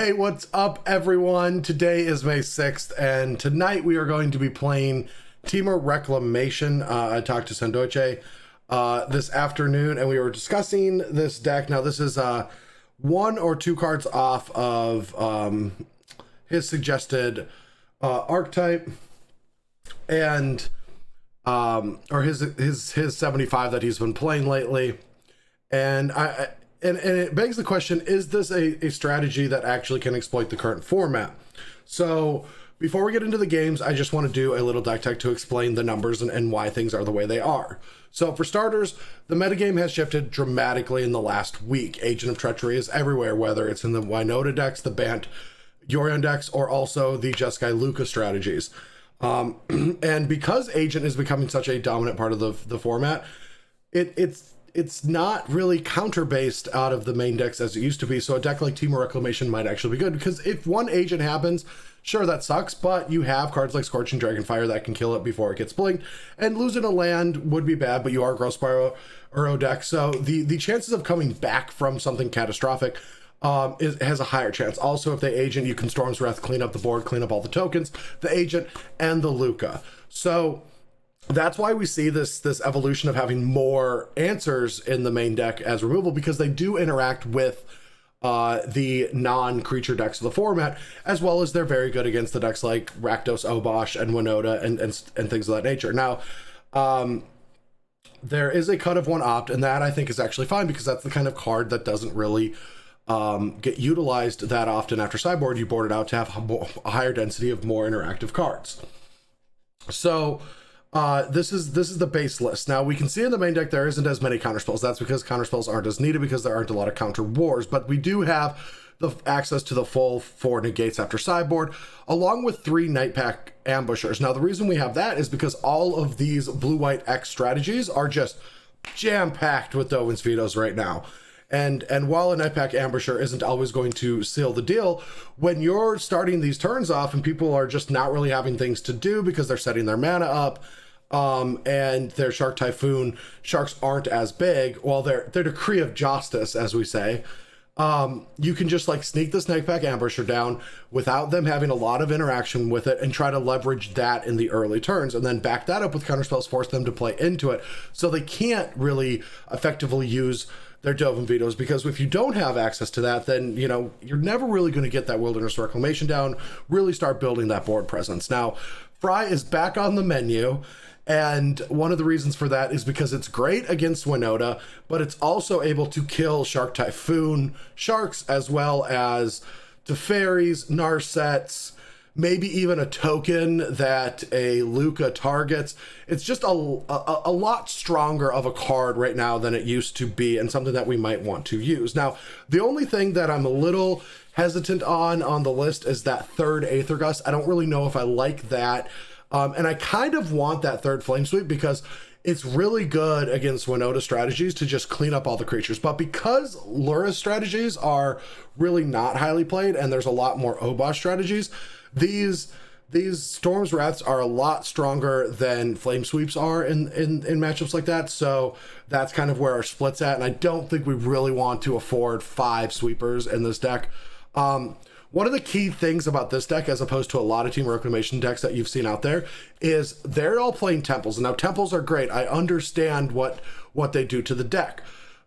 Hey, what's up, everyone? Today is May 6th, and tonight we are going to be playing Temur Reclamation. I talked to Sandoche this afternoon, and we were discussing this deck. Now, this is one or two cards off of his suggested archetype, and or his 75 that he's been playing lately. And And it begs the question, is this a strategy that actually can exploit the current format? So before we get into the games, I just want to do a little deck tech to explain the numbers and why things are the way they are. So for starters, the metagame has shifted dramatically in the last week. Agent of Treachery is everywhere, whether it's in the Winota decks, the Bant Yorion decks, or also the Jeskai Luca strategies. And because Agent is becoming such a dominant part of the format, it's not really counter-based out of the main decks as it used to be. So a deck like Temur Reclamation might actually be good, because if one agent happens, sure, that sucks, but you have cards like Scorching Dragonfire that can kill it before it gets blinked, and losing a land would be bad, but you are Growth Spiral Uro deck, so the chances of coming back from something catastrophic has a higher chance. Also, if they agent, you can Storm's Wrath, clean up the board, clean up all the tokens, the agent, and the Luca. So that's why we see this evolution of having more answers in the main deck as removal, because they do interact with the non-creature decks of the format, as well as they're very good against the decks like Rakdos, Obosh, and Winota, and things of that nature. Now, there is a cut of one opt, and that I think is actually fine, because that's the kind of card that doesn't really get utilized that often after sideboard. You board it out to have a higher density of more interactive cards. So this is the base list. Now we can see in the main deck there isn't as many counterspells. That's because counterspells aren't as needed, because there aren't a lot of counter wars, but we do have the access to the full 4 negates after sideboard, along with 3 Nightpack Ambushers. Now the reason we have that is because all of these blue-white X strategies are just jam-packed with Dovin's Vetoes right now. And while a Nightpack Ambusher isn't always going to seal the deal, when you're starting these turns off and people are just not really having things to do because they're setting their mana up, and their Shark Typhoon sharks aren't as big, well, their Decree of Justice, as we say, you can just like sneak this Nightpack Ambusher down without them having a lot of interaction with it, and try to leverage that in the early turns, and then back that up with counterspells, force them to play into it, so they can't really effectively use their Dovin Vetoes, because if you don't have access to that, then, you know, you're never really going to get that Wilderness Reclamation down, really start building that board presence. Now, Fry is back on the menu, and one of the reasons for that is because it's great against Winota, but it's also able to kill Shark Typhoon sharks, as well as Teferis, Narsets, maybe even a token that a Luca targets. It's just a lot stronger of a card right now than it used to be, and something that we might want to use. Now, the only thing that I'm a little hesitant on the list is that third Aether Gust. I don't really know if I like that. And I kind of want that third Flame Sweep, because it's really good against Winota strategies to just clean up all the creatures. But because Lura's strategies are really not highly played, and there's a lot more Obosh strategies, these Storm's Wraths are a lot stronger than Flame Sweeps are in matchups like that. So that's kind of where our split's at, and I don't think we really want to afford 5 sweepers in this deck. One of the key things about this deck, as opposed to a lot of Temur Reclamation decks that you've seen out there, is they're all playing Temples. And now Temples are great. I understand what they do to the deck,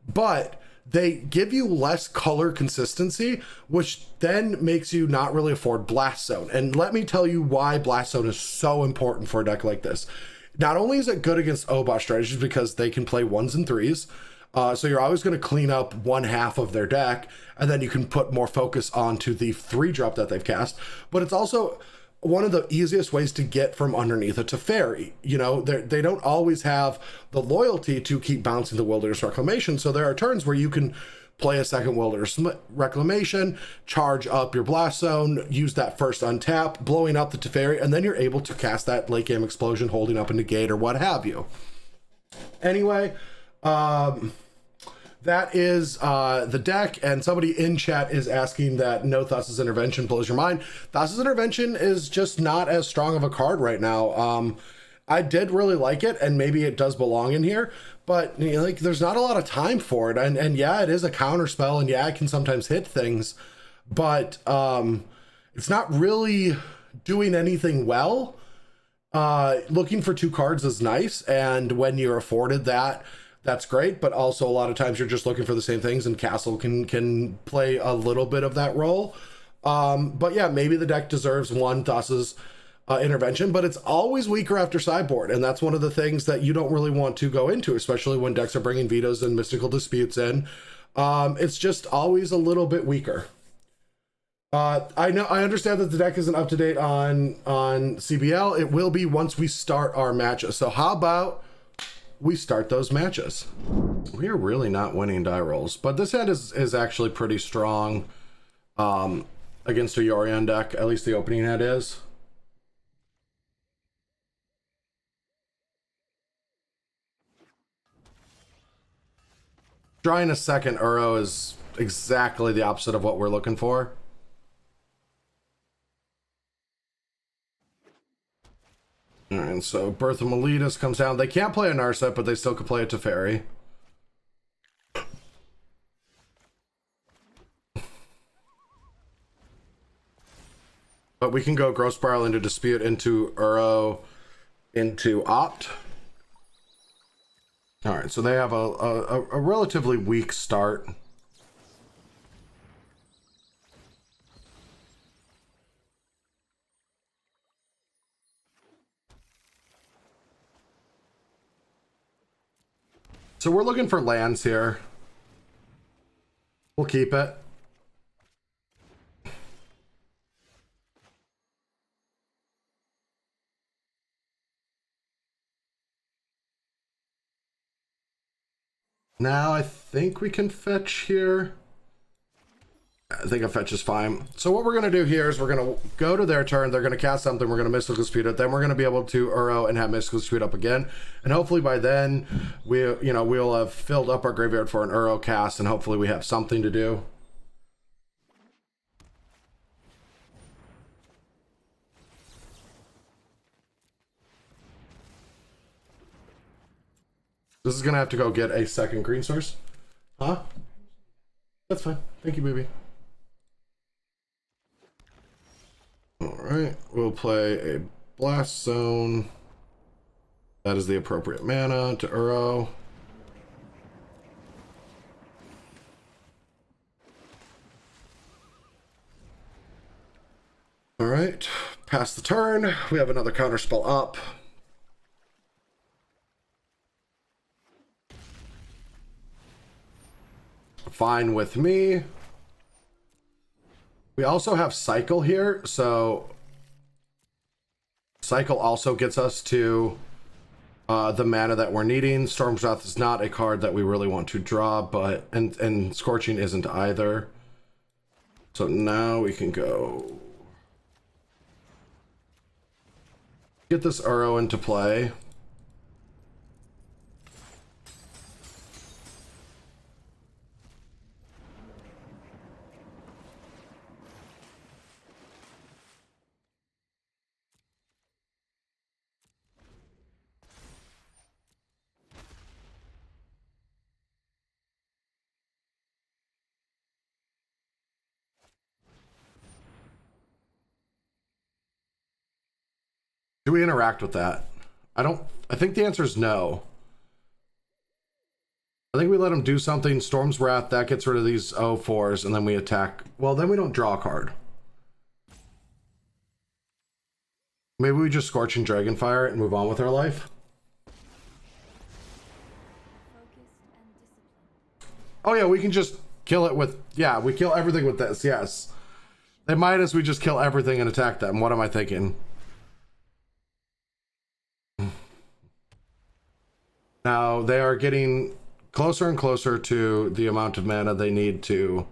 but they give you less color consistency, which then makes you not really afford Blast Zone. And let me tell you why Blast Zone is so important for a deck like this. Not only is it good against Obosh strategies, because they can play 1s and 3s, so you're always going to clean up one half of their deck, and then you can put more focus onto the 3-drop that they've cast. But it's also one of the easiest ways to get from underneath a Teferi. You know, they don't always have the loyalty to keep bouncing the Wilderness Reclamation, so there are turns where you can play a second Wilderness Reclamation, charge up your Blast Zone, use that first untap, blowing up the Teferi, and then you're able to cast that late game Explosion, holding up a negate or what have you. Anyway, that is the deck, and somebody in chat is asking that no Thassa's Intervention blows your mind. Thassa's Intervention is just not as strong of a card right now. I did really like it, and maybe it does belong in here, but you know, like, there's not a lot of time for it, and yeah, it is a counter spell, and yeah, it can sometimes hit things, but it's not really doing anything well. Looking for 2 cards is nice, and when you're afforded that, that's great, but also a lot of times you're just looking for the same things, and Castle can play a little bit of that role. But yeah, maybe the deck deserves one Thassa's intervention, but it's always weaker after sideboard, and that's one of the things that you don't really want to go into, especially when decks are bringing vetoes and mystical disputes in. It's just always a little bit weaker. I understand that the deck isn't up to date on CBL. It will be once we start our matches. So how about we start those matches? We are really not winning die rolls, but this hand is actually pretty strong against a Yorion deck. At least the opening hand is. Drawing a second Uro is exactly the opposite of what we're looking for. And so Birth of Meletus comes down. They can't play a Narset, but they still could play a Teferi. But we can go Growth Spiral into Dispute, into Uro, into Opt. All right, so they have a relatively weak start. So we're looking for lands here. We'll keep it. Now I think we can fetch here. I think a fetch is fine. So what we're going to do here is we're going to go to their turn. They're going to cast something. We're going to Mystical Dispute it. Then we're going to be able to Uro and have Mystical Dispute up again. And hopefully by then we'll have filled up our graveyard for an Uro cast, and hopefully we have something to do. This is going to have to go get a second green source. Huh? That's fine. Thank you, baby. All right, we'll play a Blast Zone. That is the appropriate mana to Uro. All right, pass the turn. We have another counterspell up. Fine with me. We also have Cycle here, so Cycle also gets us to the mana that we're needing. Storm's Wrath is not a card that we really want to draw, but and Scorching isn't either. So now we can go get this Uro into play. Do we interact with that? I think the answer is no. I think we let him do something. Storm's Wrath, that gets rid of these 0-4s, and then we attack. Well, then we don't draw a card. Maybe we just Scorching Dragonfire it and move on with our life. Oh yeah, we can just kill it with, yeah, we kill everything with this, yes. They might as we just kill everything and attack them. What am I thinking? Now they are getting closer and closer to the amount of mana they need to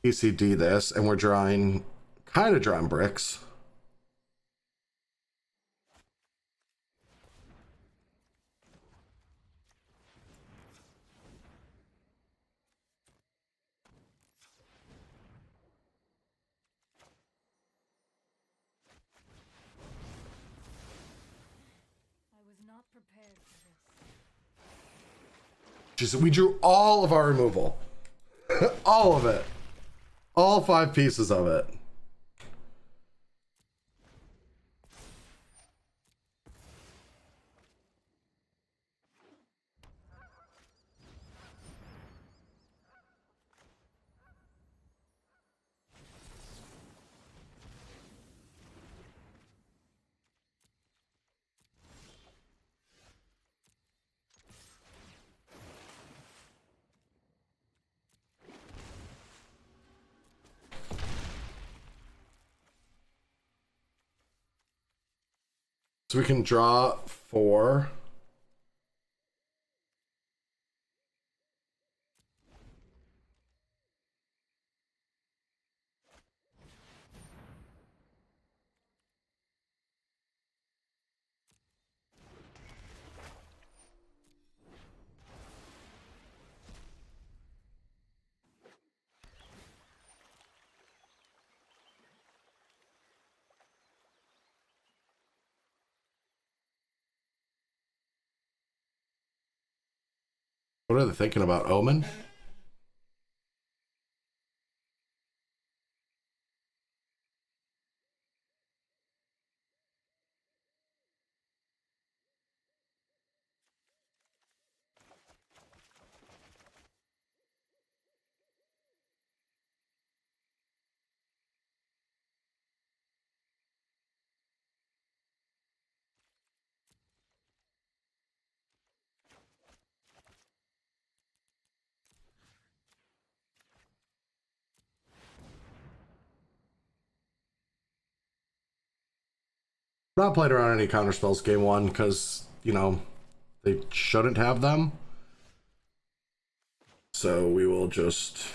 ECD this, and we're drawing bricks. Just, we drew all of our removal. All of it. All 5 pieces of it. So we can draw 4. What are they thinking about? Omen? I'm not playing around any counter spells game 1 because, you know, they shouldn't have them. So we will just...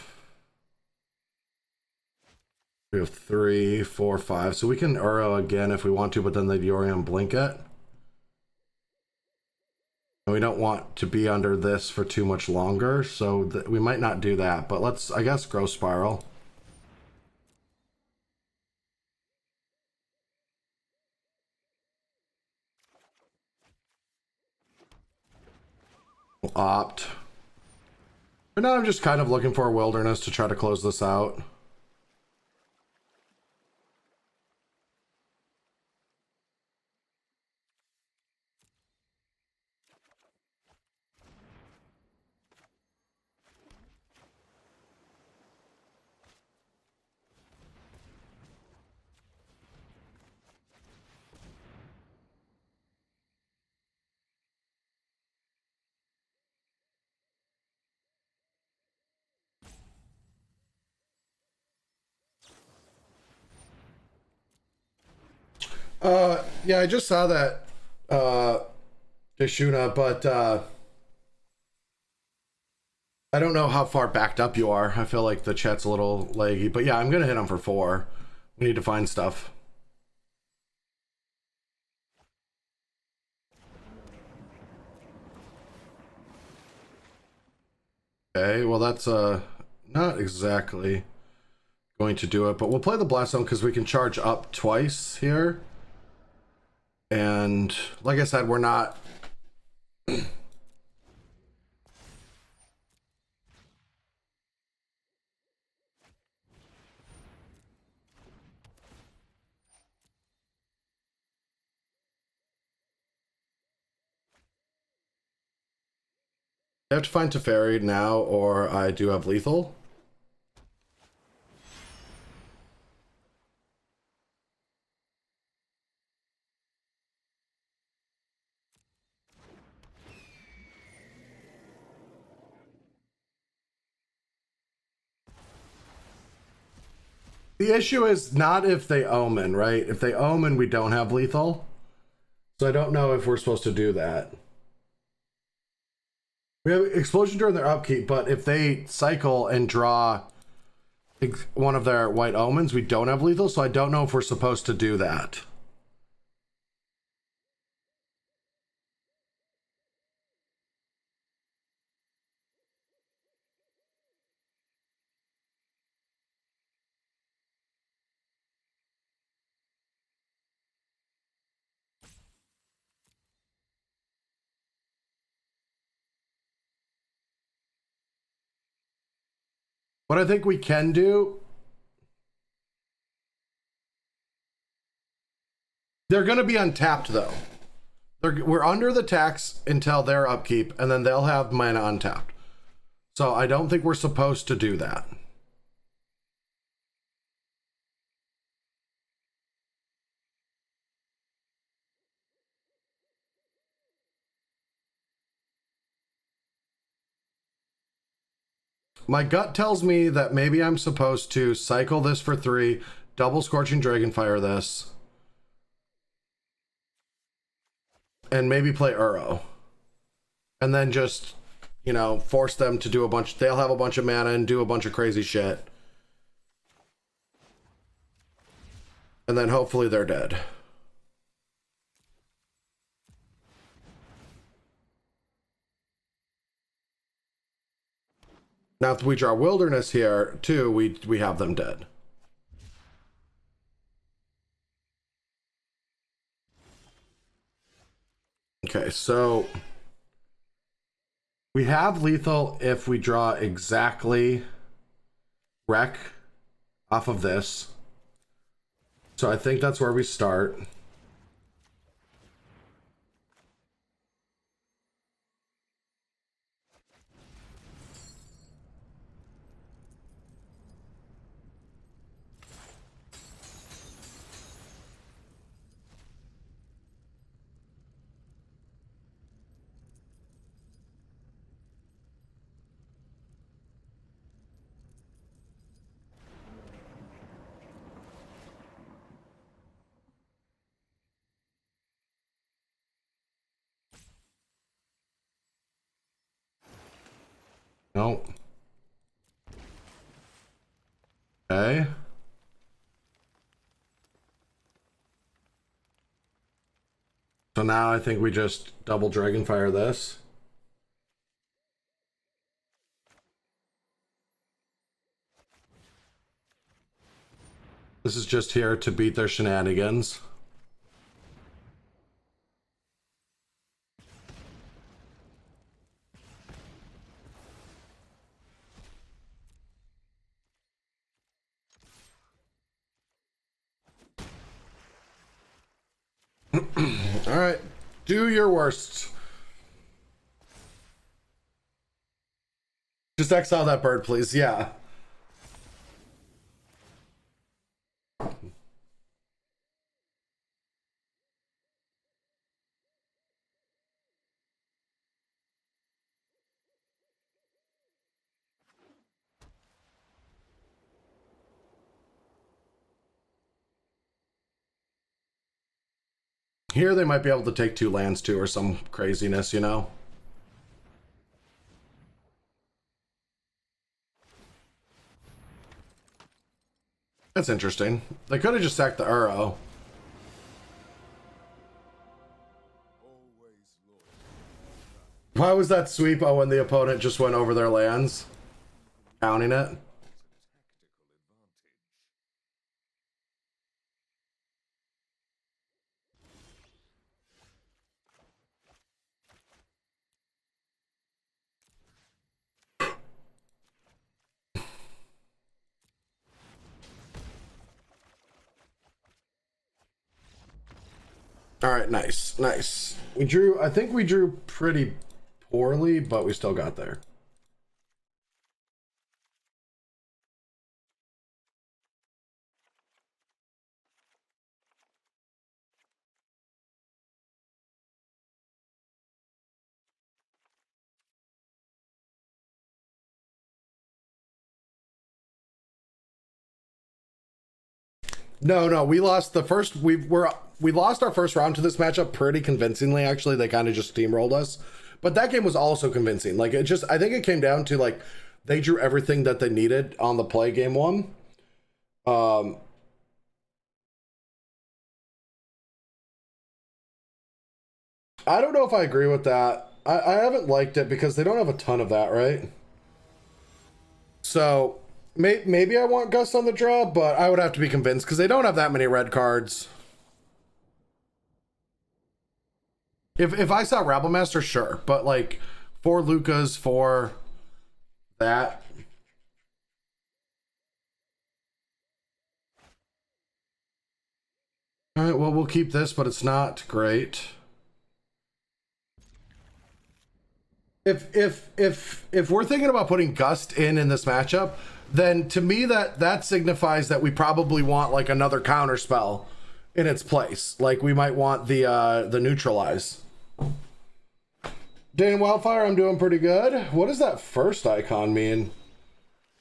We have 3, 4, 5. So we can Uro again if we want to, but then they'd Yorion blink it. And we don't want to be under this for too much longer, so we might not do that. But let's, I guess, Growth Spiral. We'll opt. But now I'm just kind of looking for a wilderness to try to close this out. Yeah, I just saw that, Deshuna, but, I don't know how far backed up you are. I feel like the chat's a little laggy, but yeah, I'm gonna hit him for 4. We need to find stuff. Okay, well that's, not exactly going to do it, but we'll play the Blast Zone because we can charge up twice here. And like I said, we're not... I have to find Teferi now, or I do have lethal. The issue is not if they omen, right? If they omen, we don't have lethal. So I don't know if we're supposed to do that. We have explosion during their upkeep, but if they cycle and draw one of their white omens, we don't have lethal, so I don't know if we're supposed to do that. What I think we can do They're going to be untapped, though. We're under the tax until their upkeep, and then they'll have mana untapped. So I don't think we're supposed to do that. My gut tells me that maybe I'm supposed to cycle this for 3, double Scorching Dragonfire this, and maybe play Uro. And then just, you know, force them to do a bunch. They'll have a bunch of mana and do a bunch of crazy shit. And then hopefully they're dead. Now, if we draw Wilderness here, too, we have them dead. Okay, so we have lethal if we draw exactly Wreck off of this. So I think that's where we start. No. Okay. So now I think we just double Dragonfire this. This is just here to beat their shenanigans. All right, do your worst. Just exile that bird, please. Yeah. Here they might be able to take 2 lands too, or some craziness, you know? That's interesting. They could have just sacked the Uro. Why was that sweep? Oh, when the opponent just went over their lands? Counting it? All right, nice, nice. We drew, I think we drew pretty poorly, but we still got there. No, we lost the first. We lost our first round to this matchup pretty convincingly. Actually, they kind of just steamrolled us, but that game was also convincing. Like it just, I think it came down to like they drew everything that they needed on the play game 1. I don't know if I agree with that. I haven't liked it because they don't have a ton of that, right? So maybe I want Gus on the draw, but I would have to be convinced because they don't have that many red cards. If I saw Rabble Master, sure, but like 4 Lucas for that. All right, well, we'll keep this, but it's not great. If we're thinking about putting Gust in this matchup, then to me that signifies that we probably want like another counter spell in its place. Like we might want the neutralize. Dan Wildfire, I'm doing pretty good. What does that first icon mean?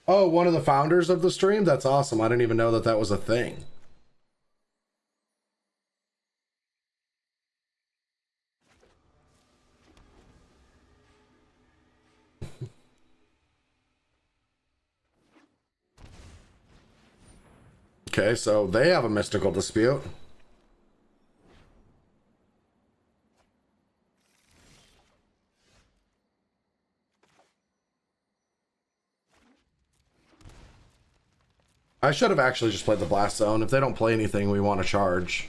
Oh, one of the founders of the stream? That's awesome. I didn't even know that that was a thing. Okay, so they have a mystical dispute. I should have actually just played the Blast Zone. If they don't play anything, we want to charge.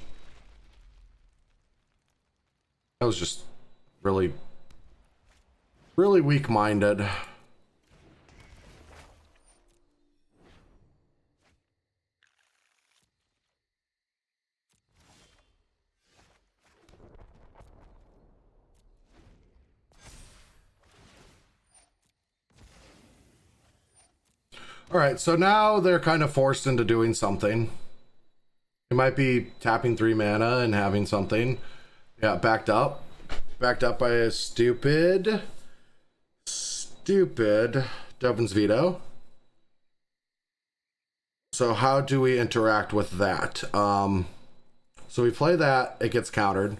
That was just really, really weak-minded. All right, so now they're kind of forced into doing something. It might be tapping 3 mana and having something. Yeah, backed up. Backed up by a stupid Dovin's Veto. So how do we interact with that? So we play that, it gets countered.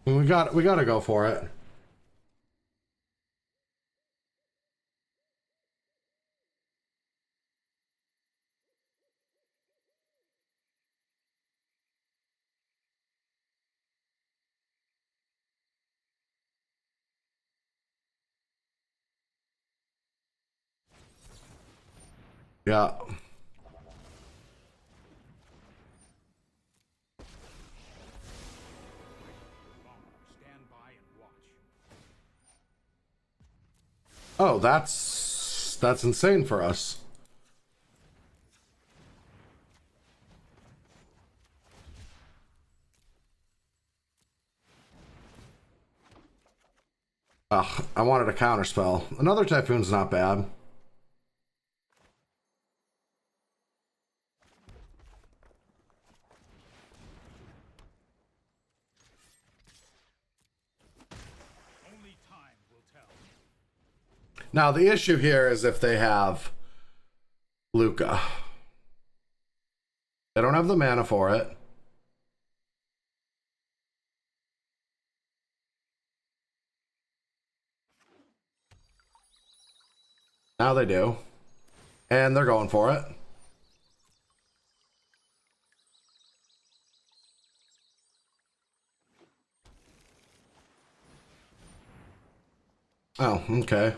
We got to go for it. Yeah. Oh, that's insane for us. Ugh, I wanted a counter spell. Another Typhoon's not bad. Now, the issue here is if they have Luca. They don't have the mana for it. Now they do. And they're going for it. Oh, okay.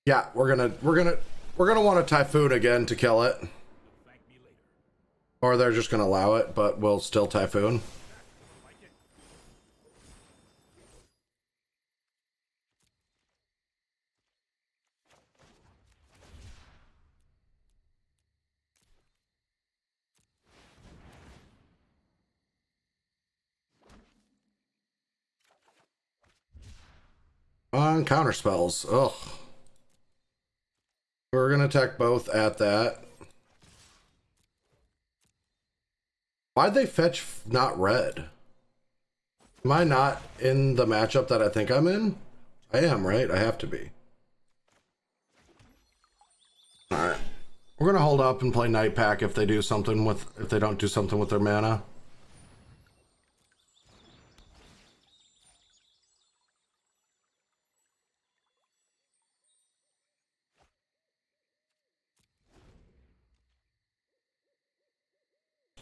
Yeah, we're gonna want a Typhoon again to kill it. Or they're just gonna allow it, but we'll still Typhoon. On counter spells. Ugh. We're gonna attack both at that. Why'd they fetch not red? Am I not in the matchup that I think I'm in? I am, right? I have to be. Alright. We're gonna hold up and play Night Pack if they do something with if they don't do something with their mana.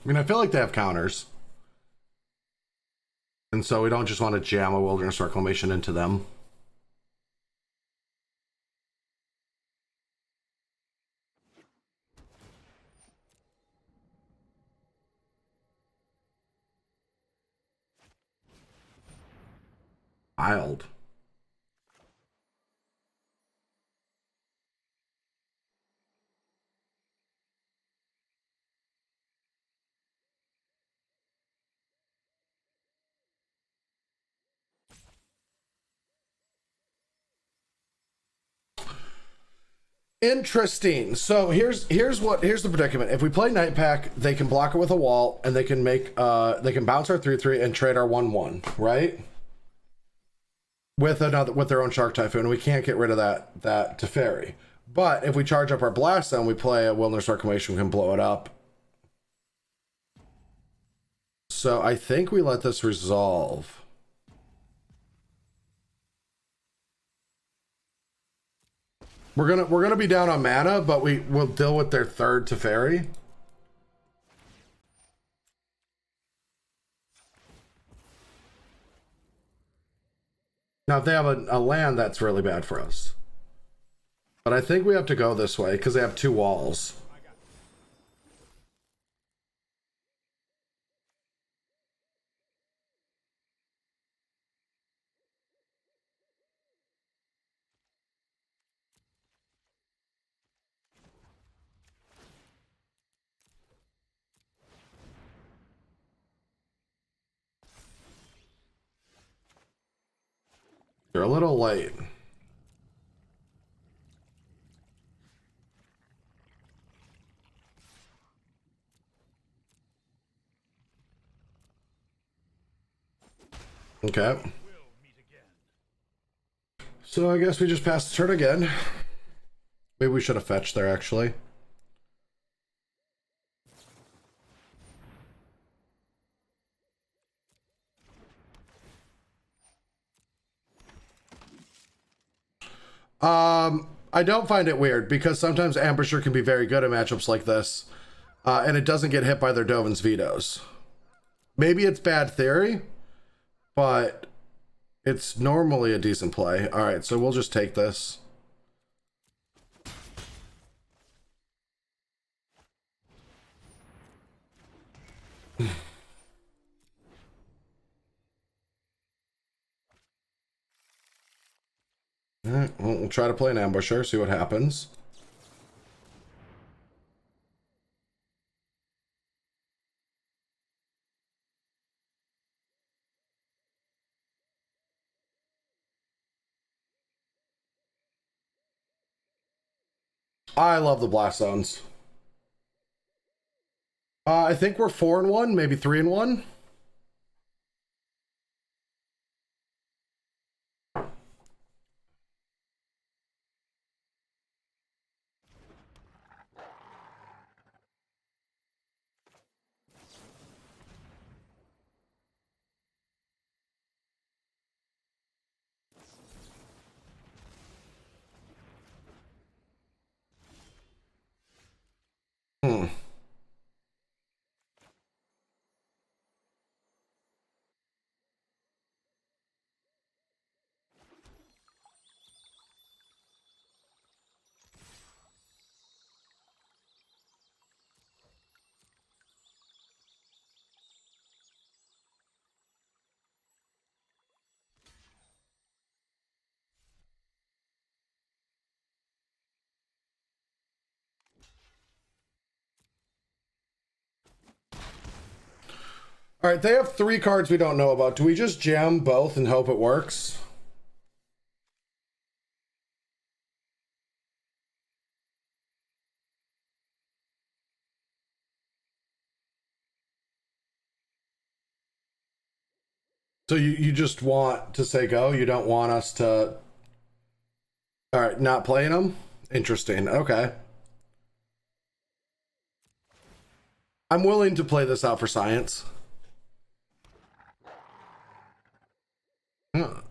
I mean, I feel like they have counters. And so we don't just want to jam a Wilderness Reclamation into them. Wild. Interesting. So here's the predicament. If we play Night Pack, they can block it with a wall, and they can bounce our 3/3 and trade our 1/1, right? With their own Shark Typhoon. We can't get rid of that Teferi. But if we charge up our Blast Zone, we play a Wilderness Reclamation, we can blow it up. So I think we let this resolve. We're gonna be down on mana, but we'll deal with their third Teferi. Now, if they have a land, that's really bad for us. But I think we have to go this way because they have 2 walls. You're a little late. Okay. So I guess we just passed the turn again. Maybe we should have fetched there, actually. I don't find it weird because sometimes Ambusher can be very good at matchups like this, and it doesn't get hit by their Dovin's vetoes. Maybe it's bad theory, but it's normally a decent play. All right, so we'll just take this. All right, well, we'll try to play an Ambusher, see what happens. I love the Blast Zones. I think we're 4-1, maybe 3-1. All right, they have 3 cards we don't know about. Do we just jam both and hope it works? So you just want to say go? You don't want us to... All right, not playing them? Interesting, okay. I'm willing to play this out for science. Huh.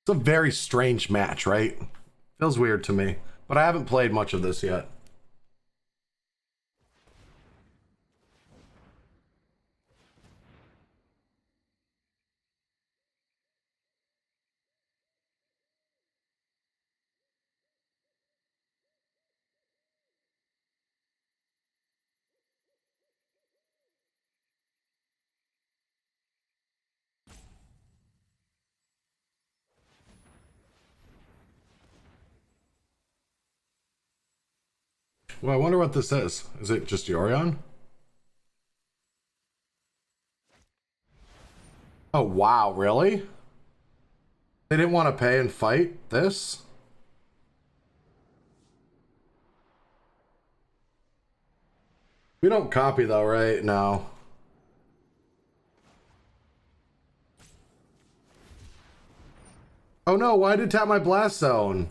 It's a very strange match, right? Feels weird to me, but I haven't played much of this yet. Well, I wonder what this is. Is it just Yorion? Oh, wow, really? They didn't want to pay and fight this? We don't copy though, right? No. Oh no, why did it tap my blast zone?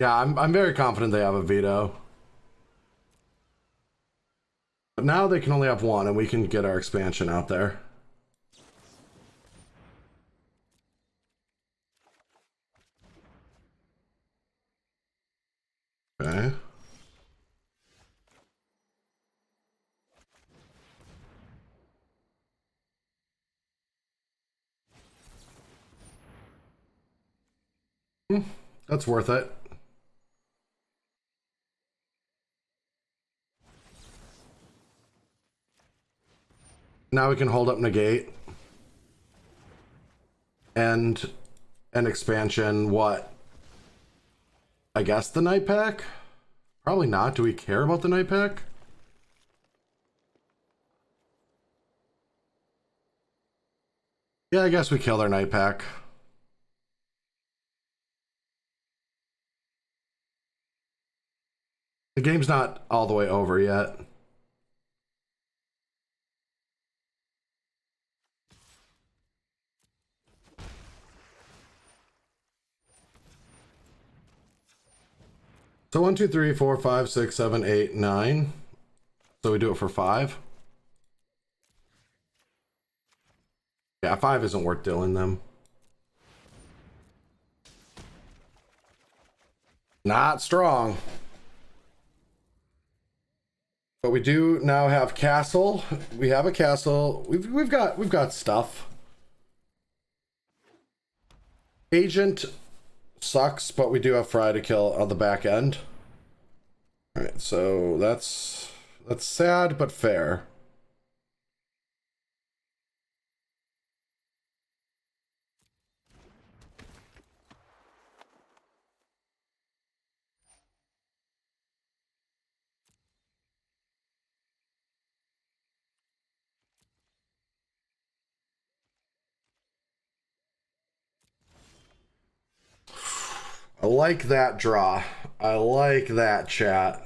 Yeah, I'm very confident they have a veto. But now they can only have one and we can get our expansion out there. Okay. That's worth it. Now we can hold up negate. And an expansion, what? I guess the night pack? Probably not. Do we care about the night pack? Yeah, I guess we kill their night pack. The game's not all the way over yet. So 1, 2, 3, 4, 5, 6, 7, 8, 9. So we do it for 5. Yeah, 5 isn't worth dealing them. Not strong. But we do now have castle. We have a castle. We've got stuff. Agent sucks, but we do have Fry to kill on the back end. All right, so that's sad but fair. I like that draw. I like that, chat.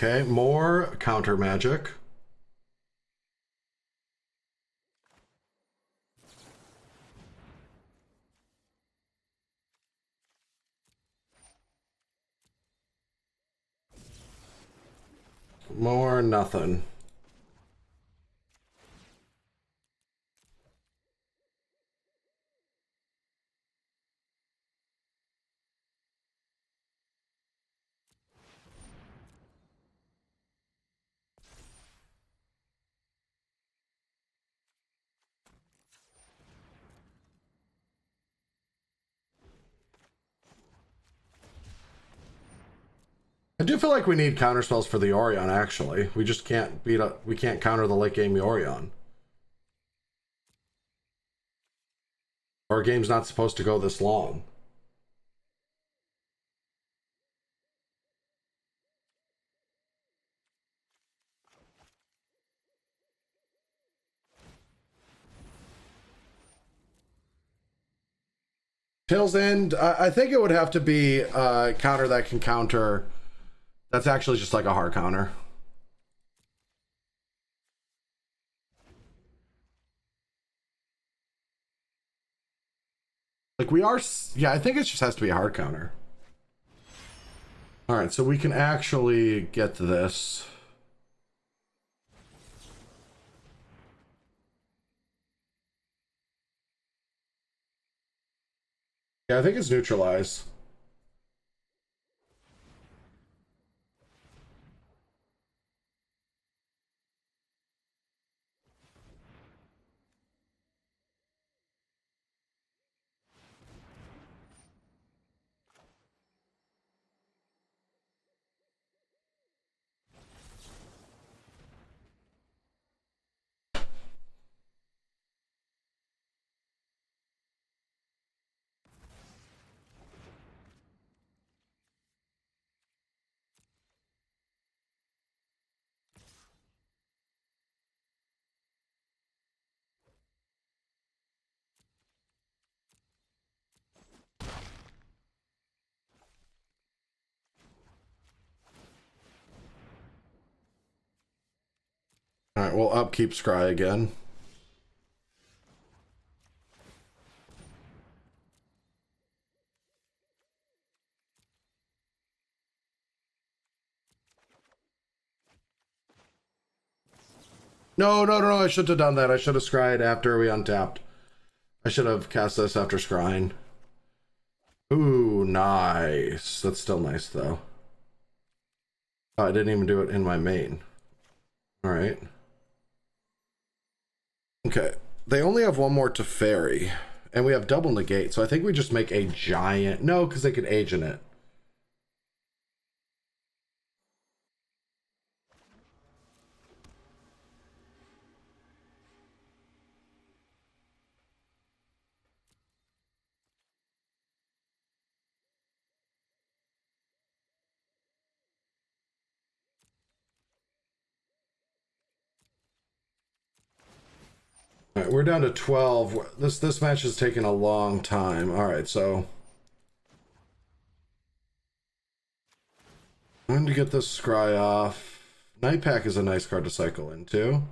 Okay, more counter magic. More nothing. I do feel like we need counter spells for the Orion, actually. We just can't we can't counter the late game Orion. Our game's not supposed to go this long. Tail's End, I think it would have to be a counter that can counter. That's actually just like a hard counter. Like we are, yeah, I think it just has to be a hard counter. All right, so we can actually get this. Yeah, I think it's neutralize. All right, we'll upkeep Scry again. No, no, no, no, I should have done that. I should have scryed after we untapped. I should have cast this after scrying. Ooh, nice. That's still nice, though. Oh, I didn't even do it in my main. All right. Okay. They only have one more to fairy. And we have double negate, so I think we just make a giant... No, because they could age in it. All right, we're down to 12. This match is taking a long time. All right, so I'm going to get this scry off. Night Pack is a nice card to cycle into.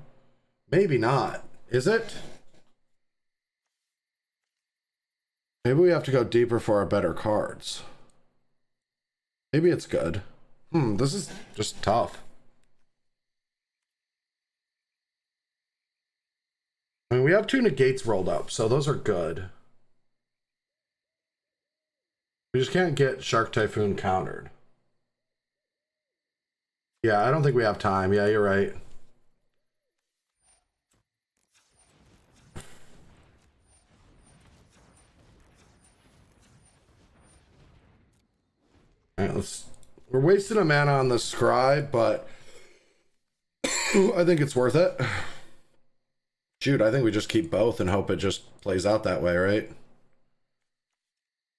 Maybe not. Is it? Maybe we have to go deeper for our better cards. Maybe it's good. This is just tough. I mean, we have two negates rolled up, so those are good. We just can't get Shark Typhoon countered. Yeah, I don't think we have time. Yeah, you're right. All right, we're wasting a mana on the scry, but I think it's worth it. Shoot, I think we just keep both and hope it just plays out that way, right?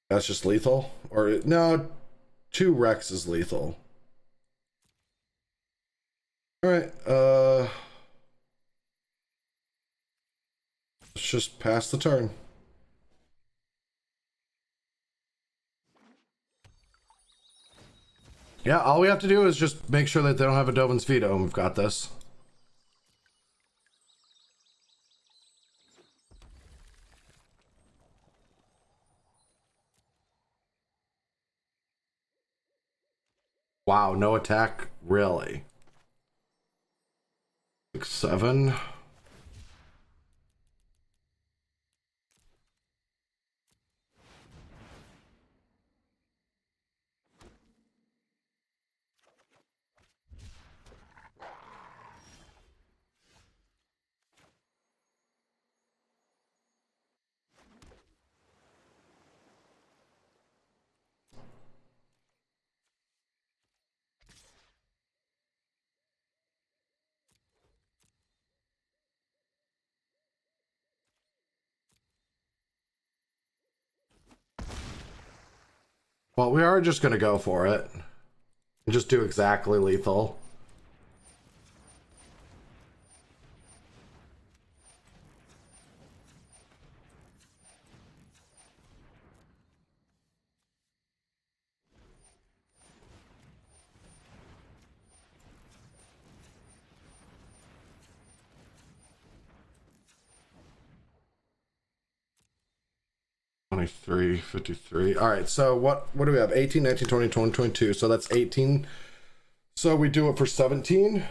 That's just lethal? Or, no, 2 Rex is lethal. Alright, let's just pass the turn. Yeah, all we have to do is just make sure that they don't have a Dovin's Veto, and we've got this. Wow, no attack? Really? 6, 7. Well, we are just going to go for it. And just do exactly lethal. $23, $53. All right, so what do we have? 18, 19, 20, 21, 22. So that's 18. So we do it for 17.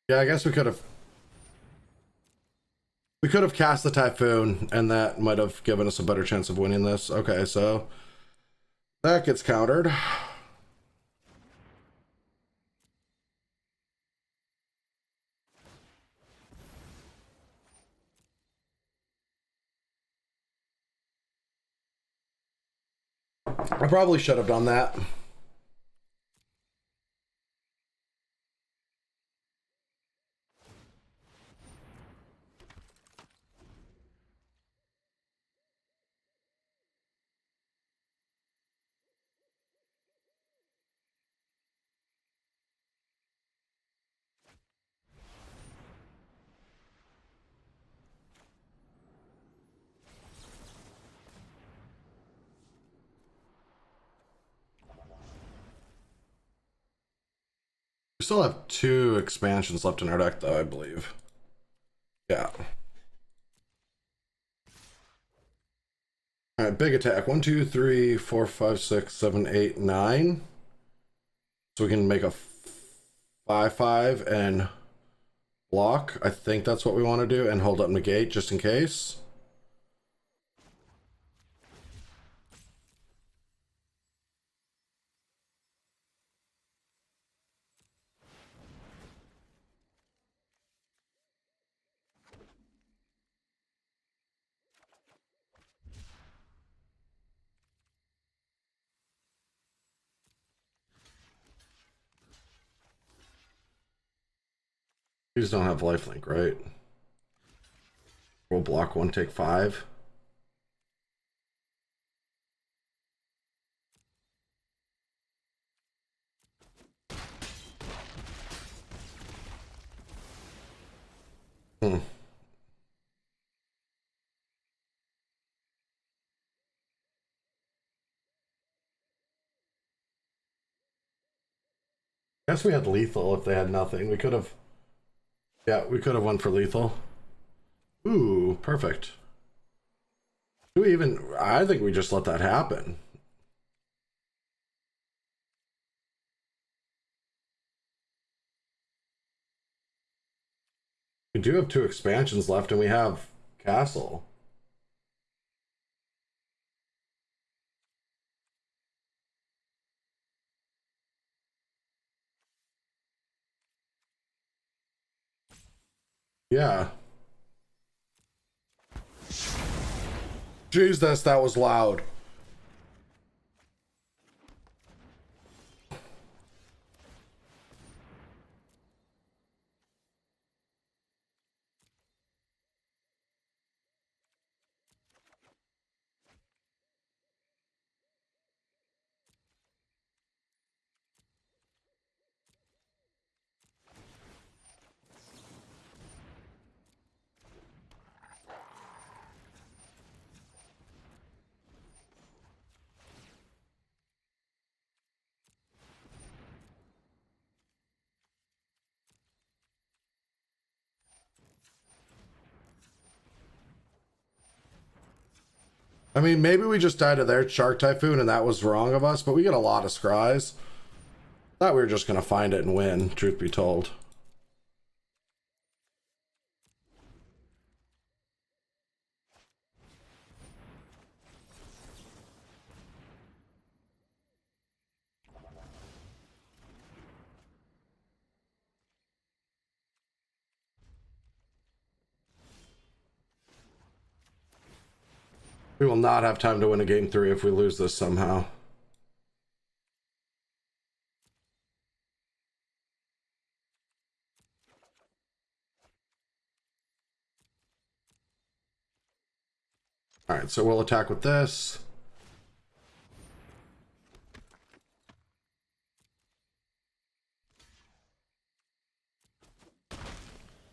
Yeah, I guess we could have cast the Typhoon, and that might have given us a better chance of winning this. Okay, so that gets countered. I probably should have done that. We still have 2 expansions left in our deck, though, I believe. Yeah. All right, big attack. 1, 2, 3, 4, 5, 6, 7, 8, 9. So we can make a 5/5 and block. I think that's what we want to do, and hold up negate just in case. These don't have lifelink, right? We'll block 1, take 5. Hmm. Guess we had lethal if they had nothing. We could have. Yeah, we could have went for lethal. Ooh, perfect. Do we even. I think we just let that happen. We do have 2 expansions left, and we have Castle. Yeah. Jesus, that was loud. I mean, maybe we just died to their Shark Typhoon and that was wrong of us, but we get a lot of scries. Thought we were just going to find it and win, truth be told. We will not have time to win a game 3 if we lose this somehow. All right, so we'll attack with this.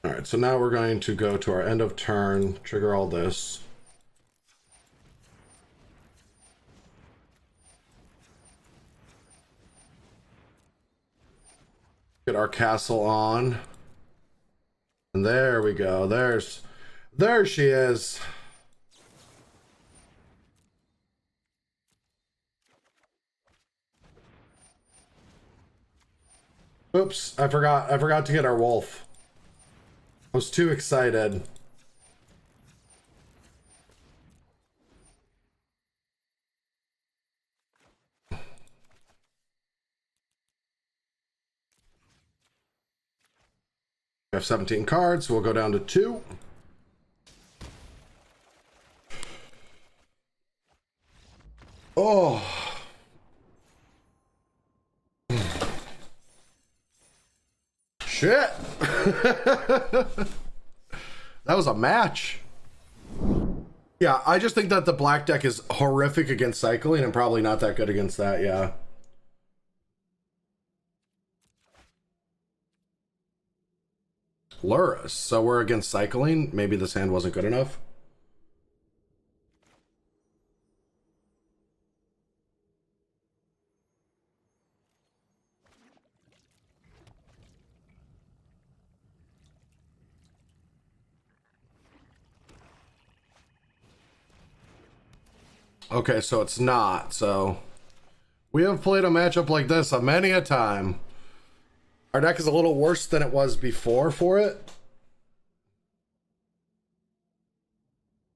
All right, so now we're going to go to our end of turn, trigger all this. Get our castle on. And there we go. There she is. Oops, I forgot to get our wolf. I was too excited. We have 17 cards, so we'll go down to 2. Oh. Shit. That was a match. Yeah, I just think that the black deck is horrific against cycling and probably not that good against that, yeah. Luris. So we're against cycling. Maybe this hand wasn't good enough. Okay, so it's not. So we have played a matchup like this many a time. Our deck is a little worse than it was before for it.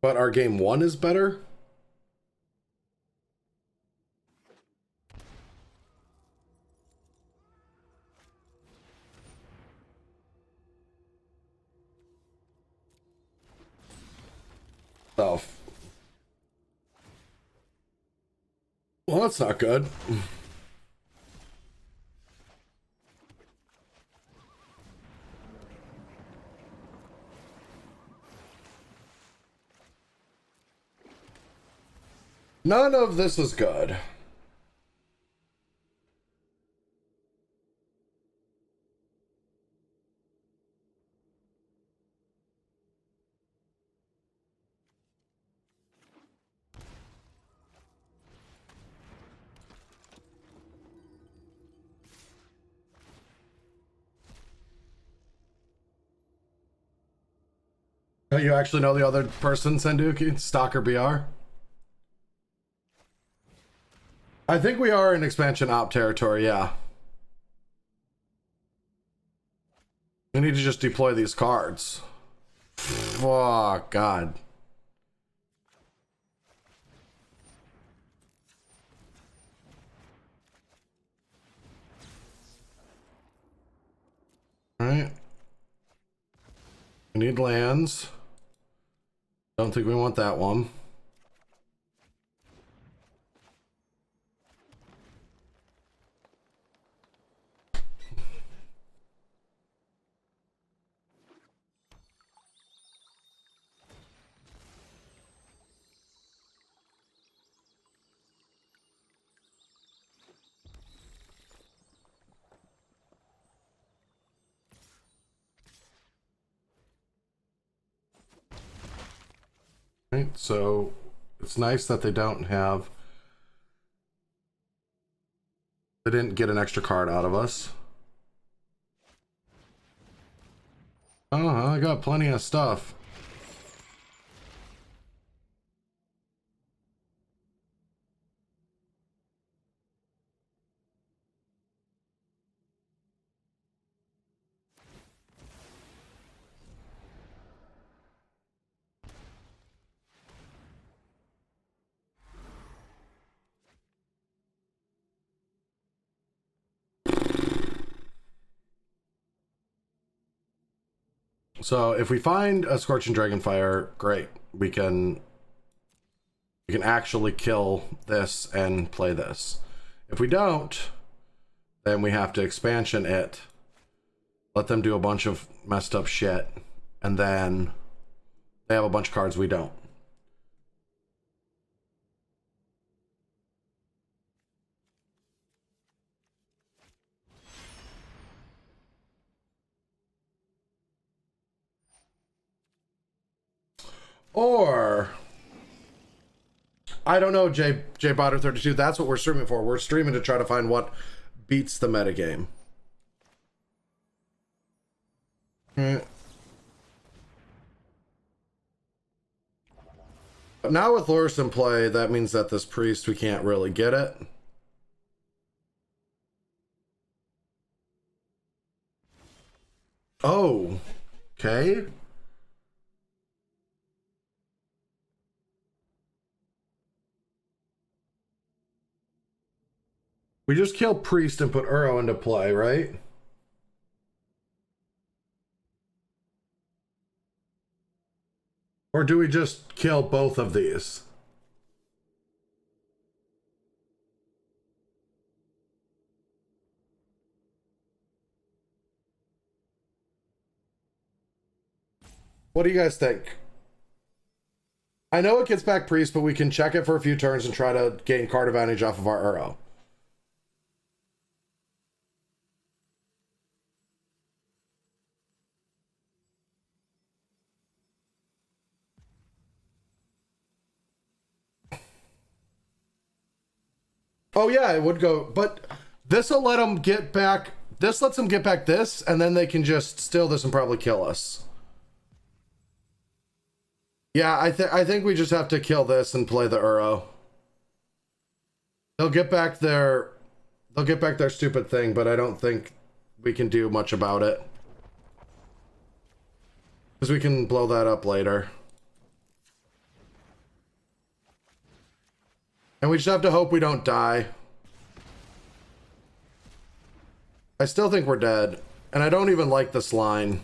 But our game 1 is better. So, well, that's not good. None of this is good. You actually know the other person, Senduki? Stalker BR? I think we are in expansion op territory, yeah. We need to just deploy these cards. Oh, God. All right. We need lands. Don't think we want that one. Right, so it's nice that they didn't get an extra card out of us. Oh, I got plenty of stuff. So if we find a Scorching Dragonfire, great. We can we can actually kill this and play this. If we don't, then we have to expansion it, let them do a bunch of messed up shit, and then they have a bunch of cards we don't. Or I don't know, J Botter 32. That's what we're streaming for. We're streaming to try to find what beats the metagame. But now with Lurus in play, that means that this priest, we can't really get it. Oh, okay. We just kill priest and put Uro into play, right? Or do we just kill both of these? What do you guys think? I know it gets back priest, but we can check it for a few turns and try to gain card advantage off of our Uro. Oh yeah, it would go, but this will let them get back. This lets them get back this, and then they can just steal this and probably kill us. Yeah, I think we just have to kill this and play the Uro. They'll get back their stupid thing, but I don't think we can do much about it. Because we can blow that up later. And we just have to hope we don't die. I still think we're dead. And I don't even like this line.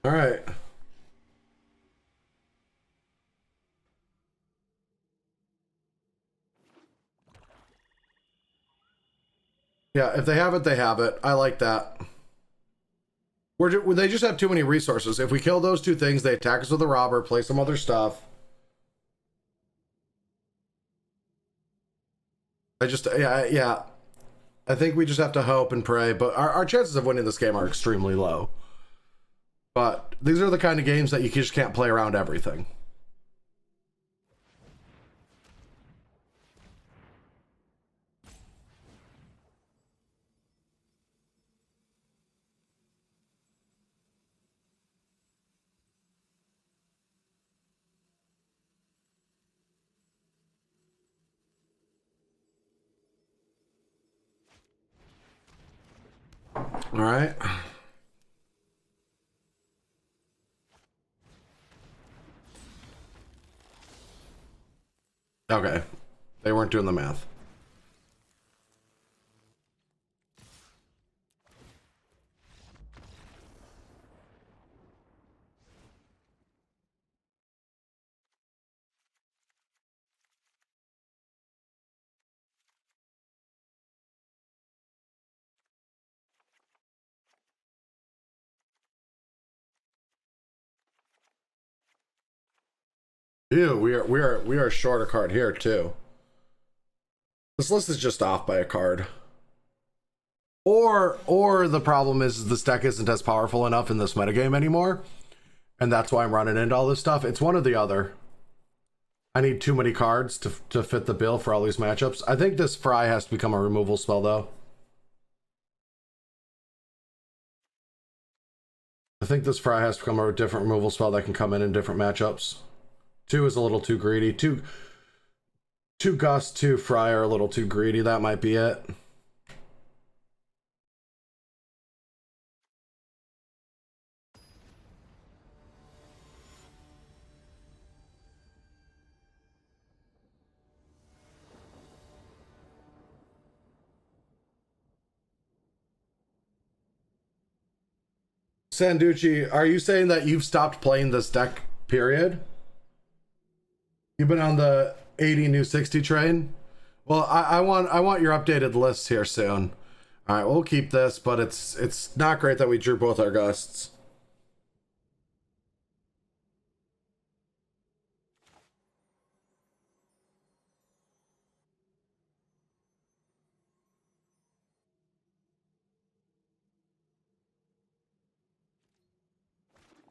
All right. Yeah, if they have it, they have it. I like that. They just have too many resources. If we kill those two things, they attack us with a robber, play some other stuff. Yeah. I think we just have to hope and pray, but our chances of winning this game are extremely low. But these are the kind of games that you just can't play around everything. All right. Okay. They weren't doing the math. Ew, we are short a card here too. This list is just off by a card. Or the problem is this deck isn't as powerful enough in this metagame anymore. And that's why I'm running into all this stuff. It's one or the other. I need too many cards to fit the bill for all these matchups. I think this Fry has to become a removal spell though. I think this Fry has to become a different removal spell that can come in different matchups. 2 is a little too greedy. 2 Gust, 2 Fry are a little too greedy. That might be it. Sanducci, are you saying that you've stopped playing this deck, period? You've been on the 80 new 60 train? Well, I want your updated list here soon. All right, we'll keep this, but it's not great that we drew both our gusts.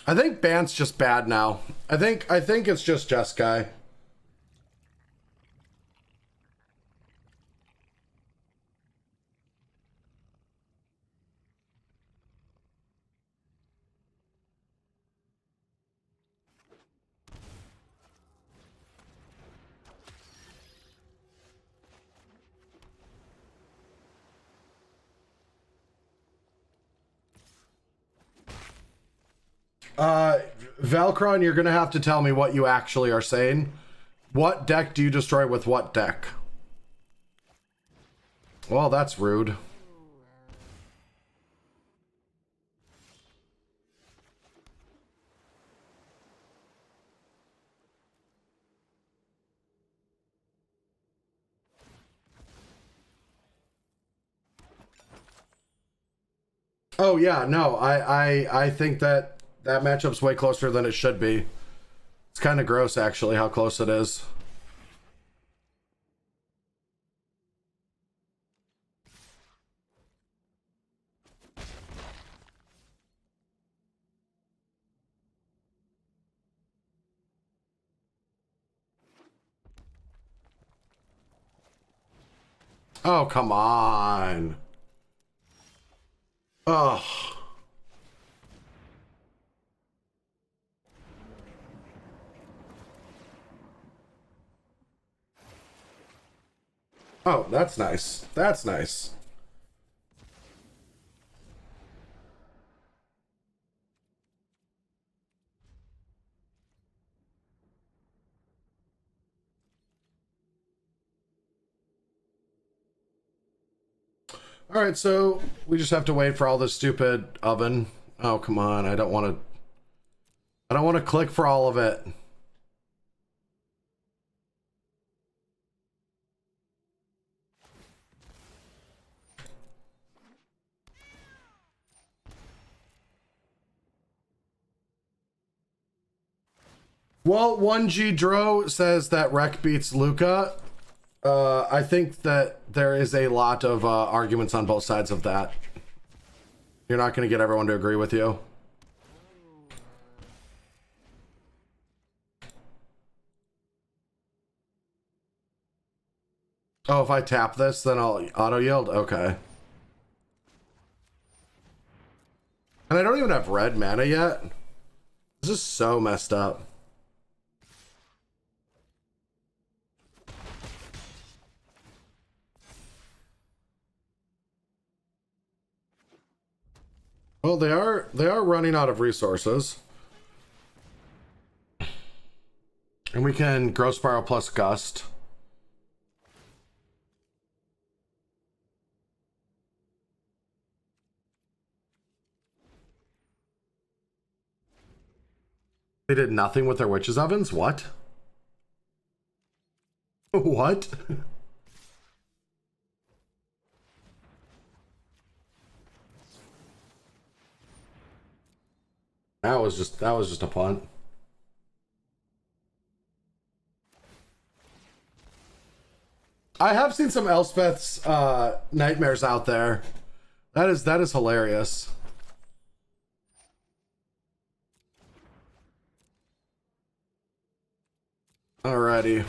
I think Bant's just bad now. I think it's just Jeskai. Velcron, you're gonna have to tell me what you actually are saying. What deck do you destroy with what deck? Well, that's rude. Oh yeah, no, I think that matchup's way closer than it should be. It's kind of gross, actually, how close it is. Oh, come on. Ugh. Oh, that's nice. That's nice. All right, so we just have to wait for all this stupid oven. Oh, come on. I don't want to click for all of it. Well, 1G Dro says that Rec beats Luca. I think that there is a lot of arguments on both sides of that. You're not going to get everyone to agree with you. Oh, if I tap this, then I'll auto yield? Okay. And I don't even have red mana yet. This is so messed up. Well, they are running out of resources. And we can Growth Spiral plus Gust. They did nothing with their witches ovens? What? What? That was just a punt. I have seen some Elspeth's nightmares out there. That is hilarious. Alrighty.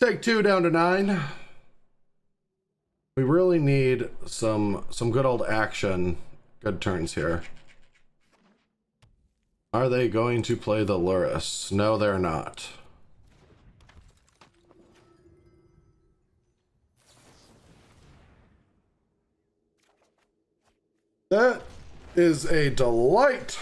Take 2 down to 9. We really need some good old action. Good turns here. Are they going to play the Lurrus? No, they're not. That is a delight.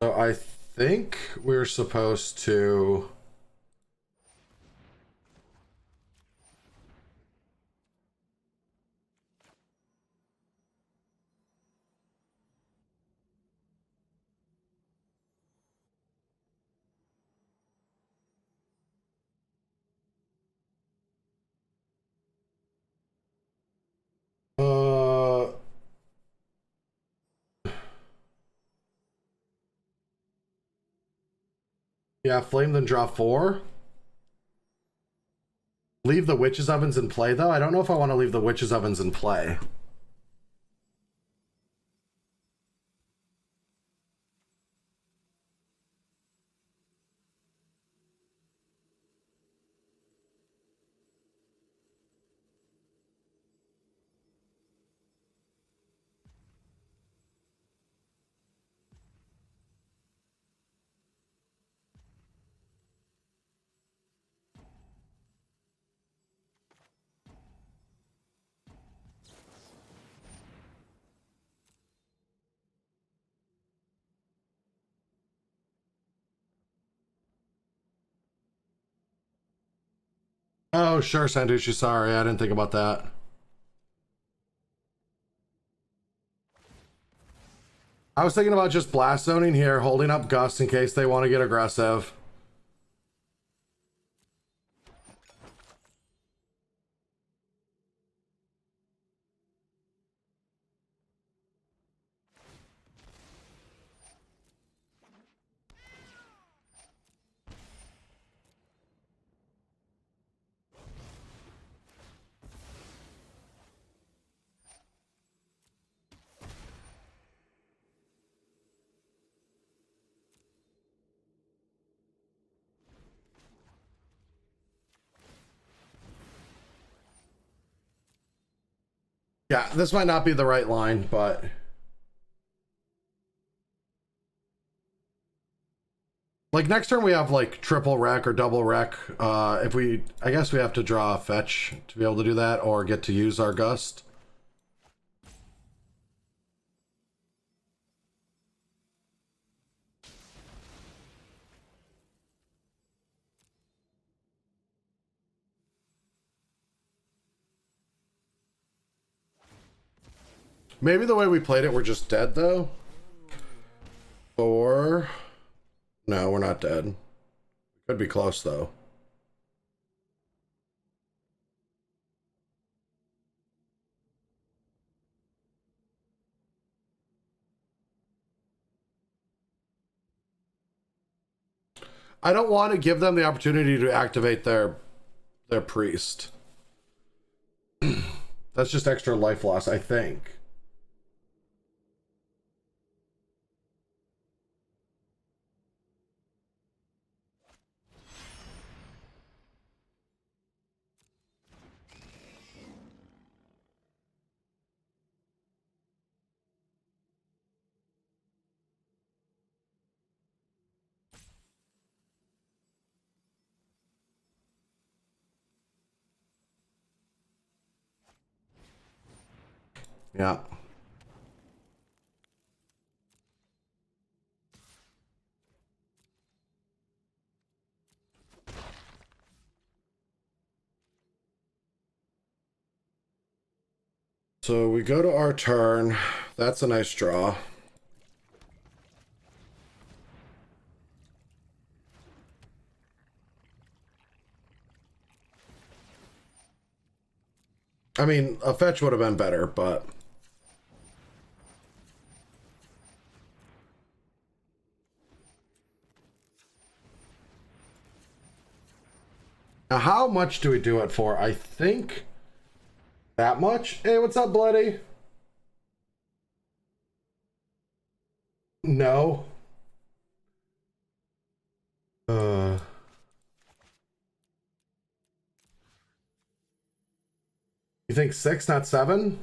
So I think we're supposed to... Yeah, flame then draw 4. Leave the witches ovens in play though. I don't know if I want to leave the witches ovens in play. Oh, sure, Sanducci. Sorry, I didn't think about that. I was thinking about just blast zoning here, holding up Gust in case they want to get aggressive. Yeah, this might not be the right line, but... Like, next turn we have, like, triple wreck or double wreck. If we... I guess we have to draw a fetch to be able to do that, or get to use our Gust. Maybe the way we played it, we're just dead, though. Or... No, we're not dead. Could be close, though. I don't want to give them the opportunity to activate their priest. That's just extra life loss, I think. Yeah. So we go to our turn. That's a nice draw. I mean, a fetch would have been better, but... Now, how much do we do it for? I think... That much? Hey, what's up, Bloody? No. You think 6, not 7?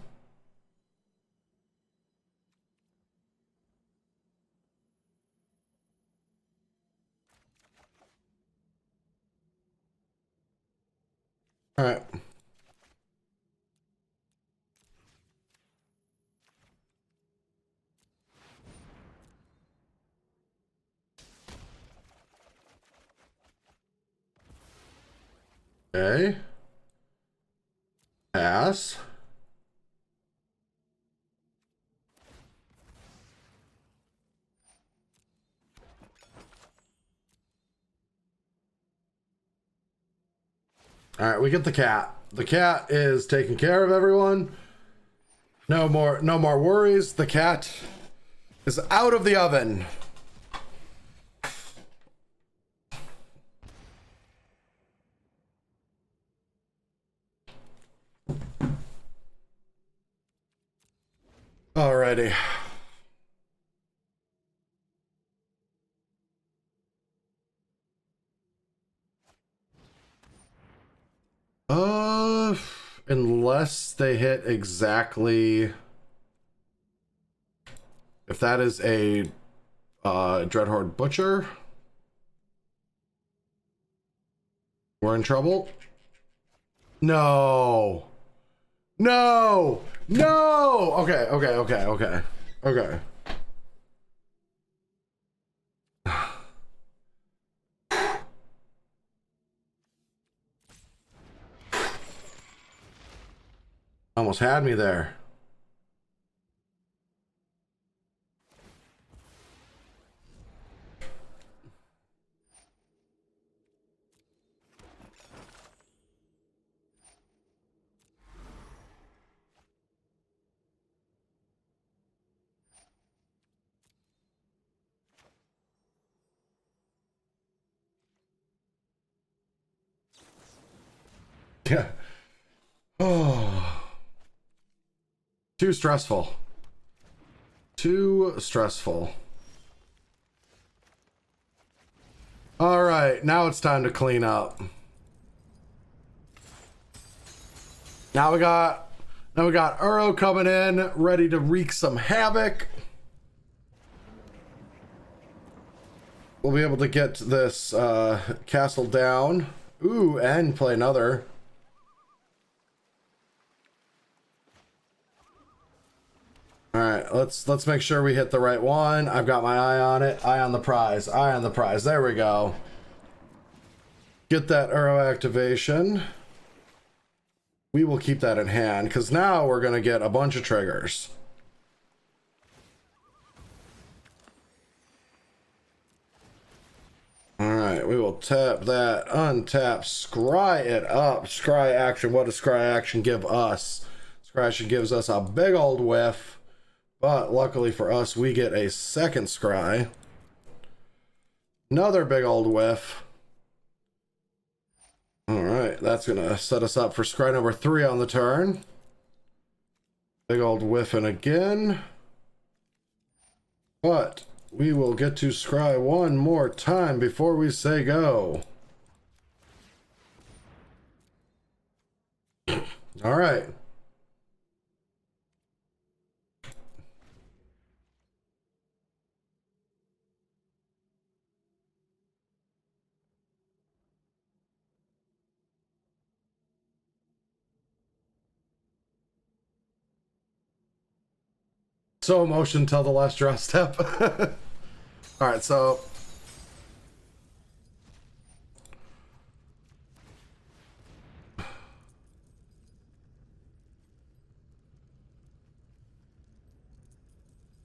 All right. Okay. Pass. All right, we get the cat. The cat is taking care of everyone. No more worries. The cat is out of the oven. Alrighty. Unless they hit exactly, if that is a Dreadhorde Butcher, we're in trouble. No. No. No. Okay. Almost had me there. Yeah. Oh. Too stressful. Too stressful. All right, now it's time to clean up. Now we got Uro coming in, ready to wreak some havoc. We'll be able to get this castle down. Ooh, and play another. All right, let's make sure we hit the right one. I've got my eye on it. Eye on the prize. Eye on the prize. There we go. Get that Uro activation. We will keep that in hand because now we're gonna get a bunch of triggers. Alright, we will tap that, untap, scry it up. Scry action. What does scry action give us? Scry action gives us a big old whiff, but luckily for us, we get a second scry. Another big old whiff. Alright, that's gonna set us up for scry number 3 on the turn. Big old whiffing again. But we will get to scry one more time before we say go. All right. So emotion till the last draw step. All right, so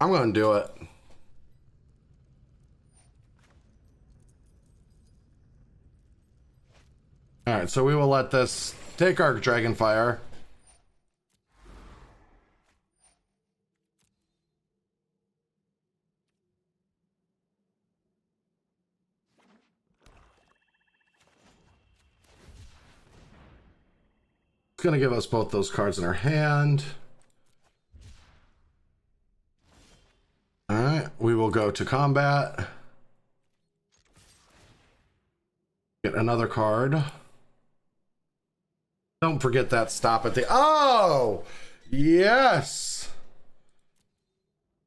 I'm going to do it. All right, so we will let this take our Dragonfire. It's going to give us both those cards in our hand. All right, we will go to combat. Get another card. Don't forget that stop at the... Oh! Yes!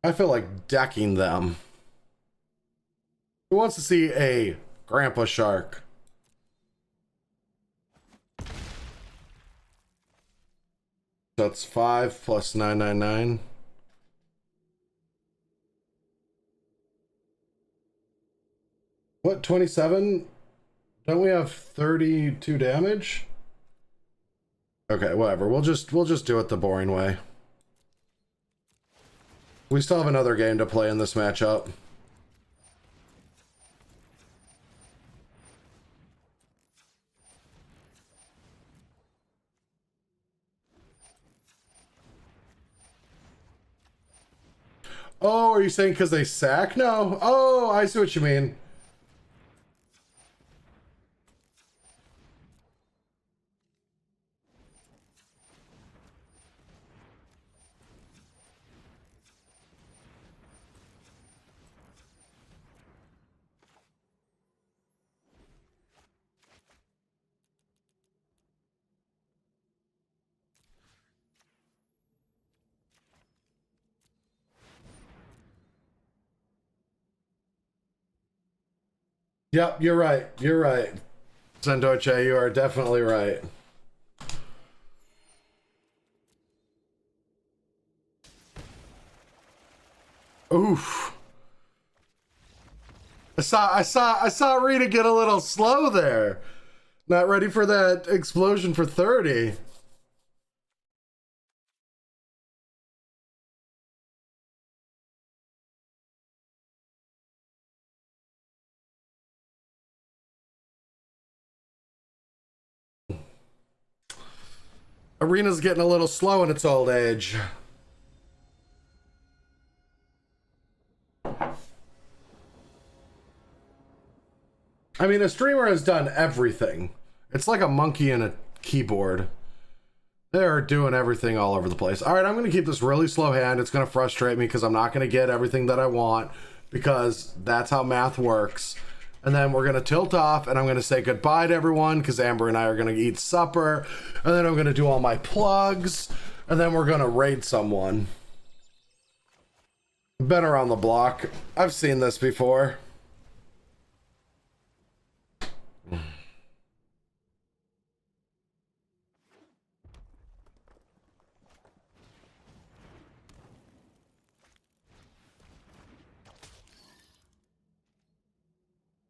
I feel like decking them. Who wants to see a Grandpa Shark? That's 5 plus 999. What, 27? Don't we have 32 damage? Okay, whatever. We'll just do it the boring way. We still have another game to play in this matchup. Oh, are you saying because they sack? No. Oh, I see what you mean. Yep, you're right. You're right. Sandoche, you are definitely right. Oof. I saw Rita get a little slow there. Not ready for that explosion for 30. Arena's getting a little slow in its old age. I mean, a streamer has done everything. It's like a monkey and a keyboard. They're doing everything all over the place. All right, I'm going to keep this really slow hand. It's going to frustrate me because I'm not going to get everything that I want because that's how math works. And then we're going to tilt off and I'm going to say goodbye to everyone because Amber and I are going to eat supper. And then I'm going to do all my plugs. And then we're going to raid someone. Been around the block. I've seen this before.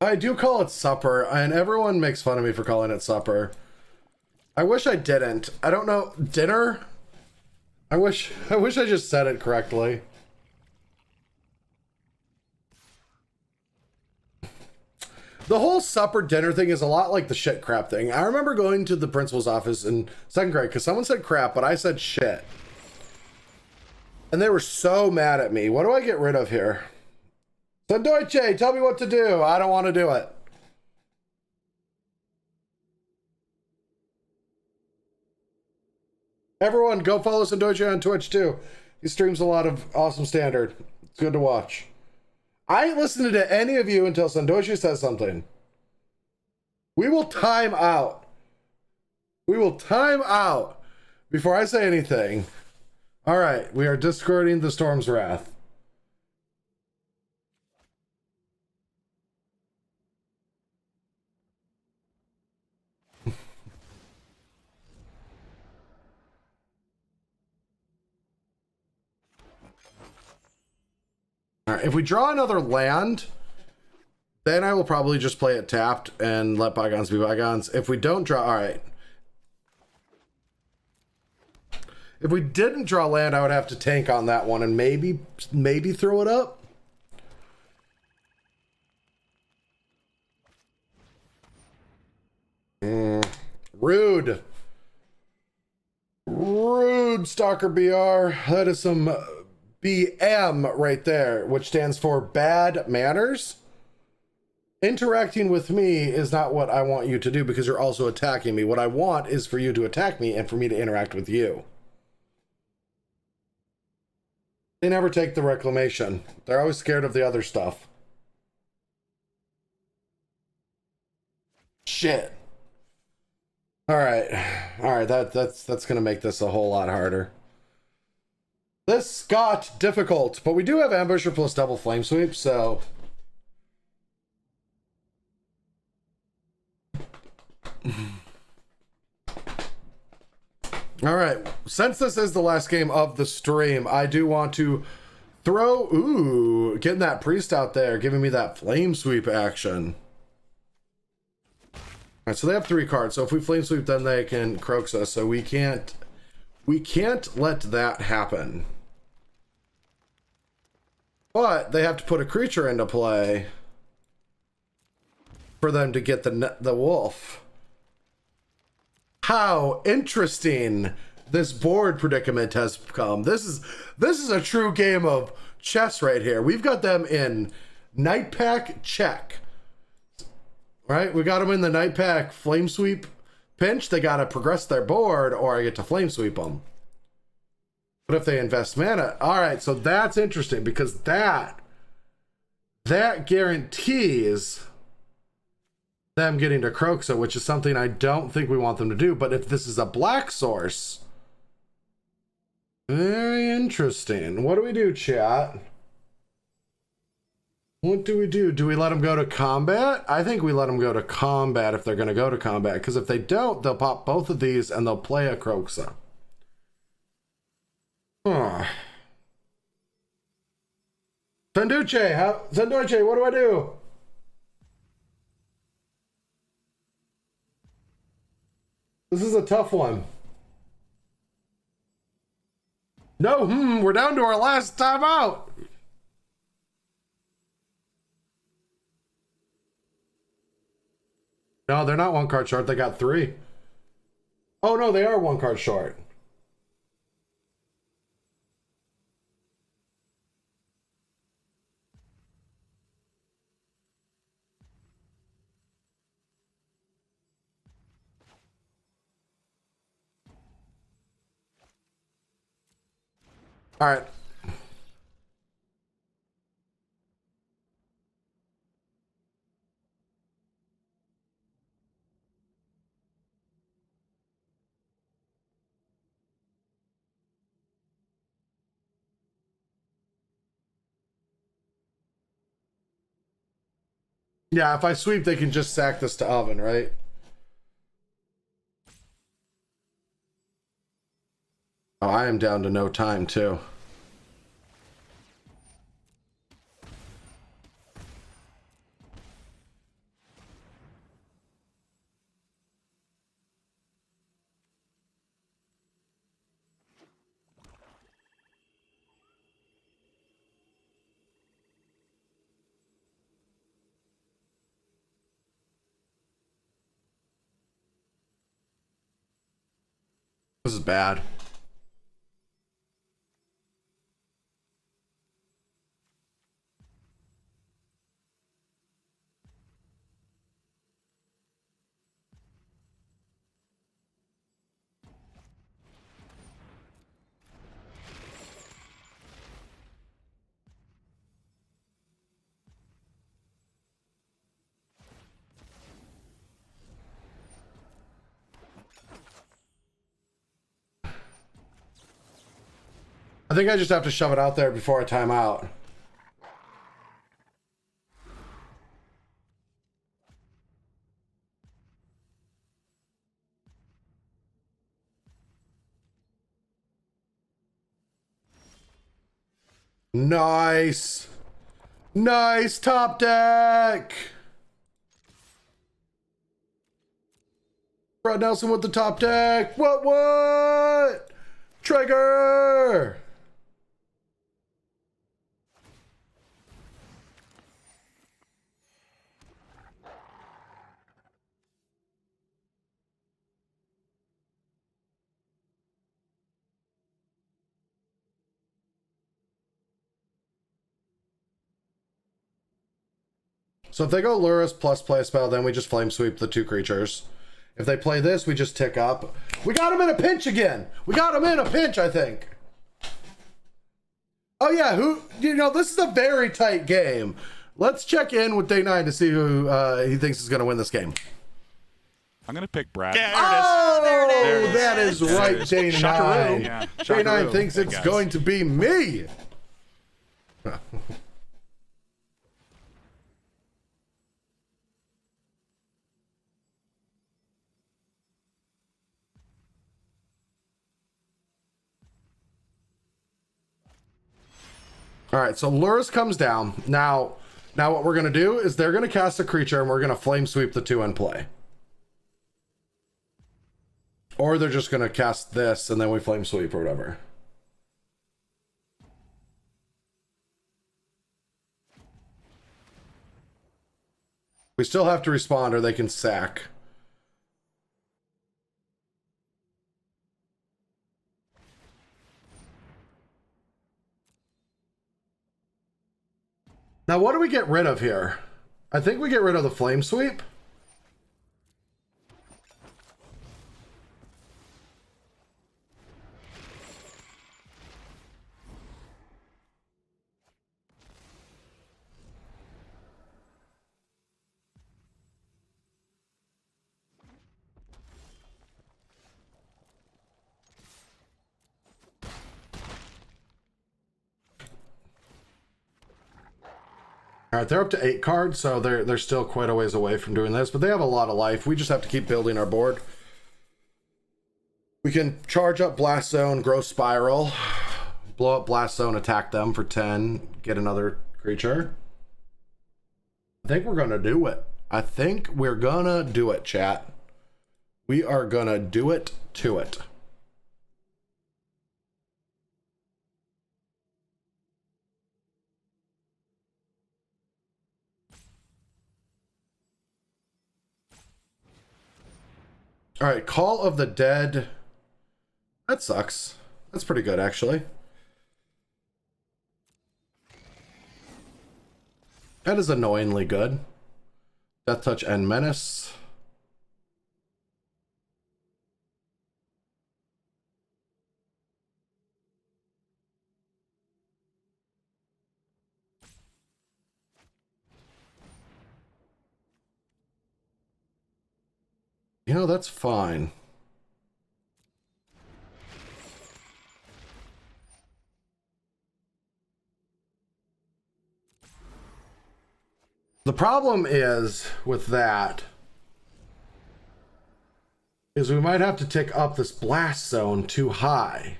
I do call it supper, and everyone makes fun of me for calling it supper. I wish I didn't. I don't know. Dinner? I wish I just said it correctly. The whole supper dinner thing is a lot like the shit crap thing. I remember going to the principal's office in 2nd grade because someone said crap, but I said shit. And they were so mad at me. What do I get rid of here? Sandoche, tell me what to do. I don't want to do it. Everyone, go follow Sandoche on Twitch too. He streams a lot of awesome standard. It's good to watch. I ain't listening to any of you until Sandoche says something. We will time out. We will time out before I say anything. All right, we are discording the Storm's Wrath. All right, if we draw another land, then I will probably just play it tapped and let bygones be bygones. If we don't draw, all right. If we didn't draw land, I would have to tank on that one and maybe throw it up. Rude. Rude, Stalker BR. That is some BM right there, which stands for bad manners. Interacting with me is not what I want you to do because you're also attacking me. What I want is for you to attack me and for me to interact with you. They never take the reclamation. They're always scared of the other stuff. Shit. All right. That's gonna make this a whole lot harder. This got difficult, but we do have Ambusher plus double flame sweep, so all right, since this is the last game of the stream, I do want to throw, getting that priest out there, giving me that flame sweep action. right, so they have 3 cards. So if we flame sweep, then they can croaks us. So we can't let that happen. But they have to put a creature into play for them to get the wolf. How interesting this board predicament has come. This is a true game of chess right here. We've got them in Night Pack check. Right? We got them in the Night Pack flame sweep pinch. They got to progress their board or I get to flame sweep them. But if they invest mana, all right, so that's interesting because that guarantees them getting to Croxa, which is something I don't think we want them to do. But if this is a black source, very interesting. What do we do, chat? What do we do? Do we let them go to combat? I think we let them go to combat if they're going to go to combat, because if they don't, they'll pop both of these and they'll play a Croxa. Huh. Sanduce, what do I do? This is a tough one. No, we're down to our last time out. No, they're not 1 card short. They got 3. Oh, no, they are 1 card short. All right. Yeah, if I sweep, they can just sack this to oven, right? Oh, I am down to no time, too. This is bad. I think I just have to shove it out there before I time out. Nice. Nice top deck. Brad Nelson with the top deck. What? Trigger. So if they go Lurrus plus play a spell, then we just flame sweep the 2 creatures. If they play this, we just tick up. We got him in a pinch again. We got him in a pinch, I think. Oh yeah, this is a very tight game. Let's check in with Day 9 to see who he thinks is going to win this game. I'm going to pick Brad. Yeah, there it is. That is right, Day 9. Yeah. Day 9 thinks it's going to be me. All right, so Lurrus comes down. Now what we're going to do is they're going to cast a creature and we're going to flame sweep the 2 in play. Or they're just gonna cast this and then we flame sweep or whatever. We still have to respond or they can sack. Now what do we get rid of here? I think we get rid of the flame sweep. All right, they're up to 8 cards, so they're still quite a ways away from doing this, but they have a lot of life. We just have to keep building our board. We can charge up Blast Zone, grow Spiral, blow up Blast Zone, attack them for 10, get another creature. I think we're gonna do it. I think we're gonna do it, chat. We are gonna do it to it. All right, Call of the Dead. That sucks. That's pretty good, actually. That is annoyingly good. Death Touch and Menace. You know, that's fine. The problem is with that is we might have to tick up this Blast Zone too high.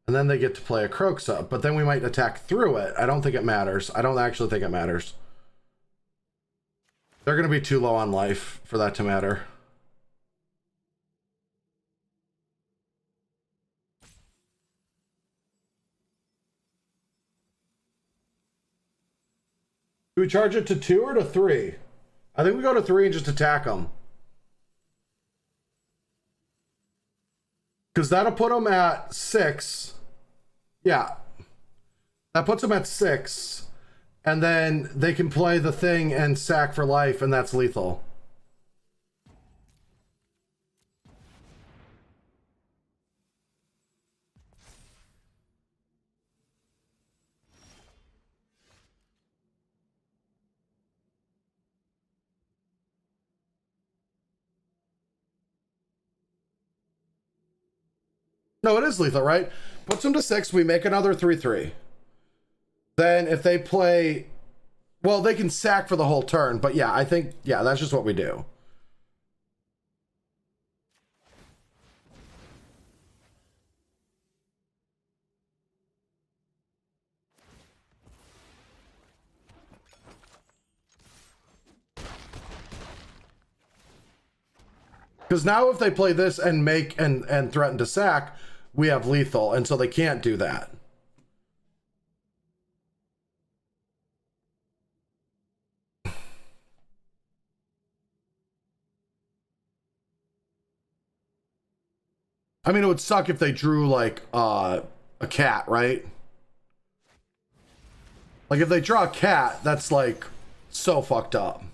And then they get to play a Kroxa, but then we might attack through it. I don't think it matters. I don't actually think it matters. They're going to be too low on life for that to matter. Do we charge it to 2 or to 3? I think we go to 3 and just attack them. Because that'll put them at 6. Yeah. That puts them at 6. And then they can play the thing and sack for life, and that's lethal. No, it is lethal, right? Puts them to 6. We make another 3/3. Then if they play, well, they can sack for the whole turn. But yeah, I think, yeah, that's just what we do. Because now if they play this and make and threaten to sack, we have lethal, and so they can't do that. I mean, it would suck if they drew like a cat, right? Like if they draw a cat, that's like so fucked up.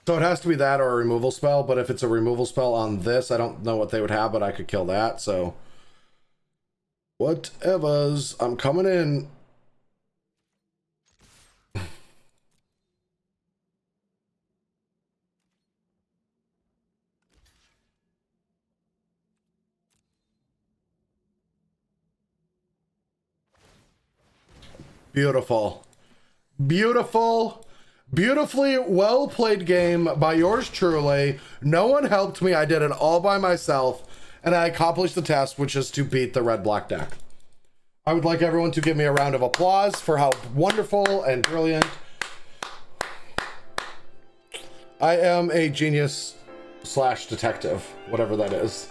So it has to be that or a removal spell, but if it's a removal spell on this, I don't know what they would have, but I could kill that, so. Whatevers, I'm coming in. Beautiful. Beautiful. Beautifully well played game by yours truly. No one helped me. I did it all by myself. And I accomplished the task, which is to beat the red-black deck. I would like everyone to give me a round of applause for how wonderful and brilliant. I am a genius / detective, whatever that is.